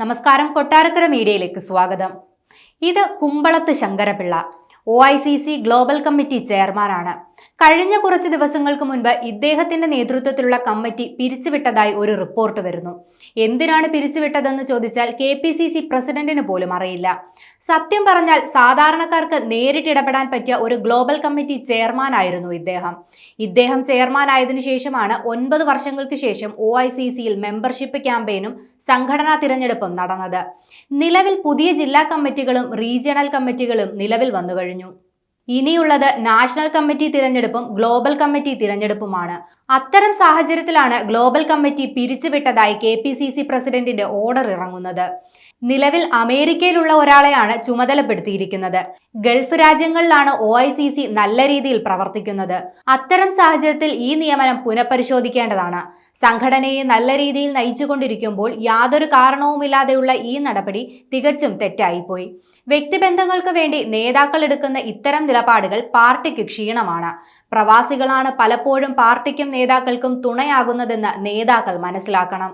നമസ്കാരം. കൊട്ടാരക്കര മീഡിയയിലേക്ക് സ്വാഗതം. ഇത് കുമ്പളത്ത് ശങ്കരപിള്ള, OICC ഗ്ലോബൽ കമ്മിറ്റി ചെയർമാനാണ്. കഴിഞ്ഞ കുറച്ച് ദിവസങ്ങൾക്ക് മുൻപ് ഇദ്ദേഹത്തിന്റെ നേതൃത്വത്തിലുള്ള കമ്മിറ്റി പിരിച്ചുവിട്ടതായി ഒരു റിപ്പോർട്ട് വരുന്നു. എന്തിനാണ് പിരിച്ചുവിട്ടതെന്ന് ചോദിച്ചാൽ KPCC പ്രസിഡന്റിന് പോലും അറിയില്ല. സത്യം പറഞ്ഞാൽ സാധാരണക്കാർക്ക് നേരിട്ടിടപെടാൻ പറ്റിയ ഒരു ഗ്ലോബൽ കമ്മിറ്റി ചെയർമാനായിരുന്നു ഇദ്ദേഹം ചെയർമാനായതിനു ശേഷമാണ് 9 വർഷങ്ങൾക്ക് ശേഷം OICCയിൽ മെമ്പർഷിപ്പ് ക്യാമ്പയിനും സംഘടനാ തിരഞ്ഞെടുപ്പും നടന്നത്. നിലവിൽ പുതിയ ജില്ലാ കമ്മിറ്റികളും റീജിയണൽ കമ്മിറ്റികളും നിലവിൽ വന്നു കഴിഞ്ഞു. ഇനിയുള്ളത് നാഷണൽ കമ്മിറ്റി തിരഞ്ഞെടുപ്പും ഗ്ലോബൽ കമ്മിറ്റി തിരഞ്ഞെടുപ്പുമാണ്. അത്തരം സാഹചര്യത്തിലാണ് ഗ്ലോബൽ കമ്മിറ്റി പിരിച്ചുവിട്ടതായി KPCC പ്രസിഡന്റിന്റെ ഓർഡർ ഇറങ്ങുന്നത്. നിലവിൽ അമേരിക്കയിലുള്ള ഒരാളെയാണ് ചുമതലപ്പെടുത്തിയിരിക്കുന്നത്. ഗൾഫ് രാജ്യങ്ങളിലാണ് OICC നല്ല രീതിയിൽ പ്രവർത്തിക്കുന്നത്. അത്തരം സാഹചര്യത്തിൽ ഈ നിയമനം പുനഃപരിശോധിക്കേണ്ടതാണ്. സംഘടനയെ നല്ല രീതിയിൽ നയിച്ചുകൊണ്ടിരിക്കുമ്പോൾ യാതൊരു കാരണവുമില്ലാതെയുള്ള ഈ നടപടി തികച്ചും തെറ്റായിപ്പോയി. വ്യക്തിബന്ധങ്ങൾക്ക് വേണ്ടി നേതാക്കൾ എടുക്കുന്ന ഇത്തരം നിലപാടുകൾ പാർട്ടിക്ക് ക്ഷീണമാണ്. പ്രവാസികളാണ് പലപ്പോഴും പാർട്ടിക്കും നേതാക്കൾക്കും തുണയാകുന്നതെന്ന് നേതാക്കൾ മനസ്സിലാക്കണം.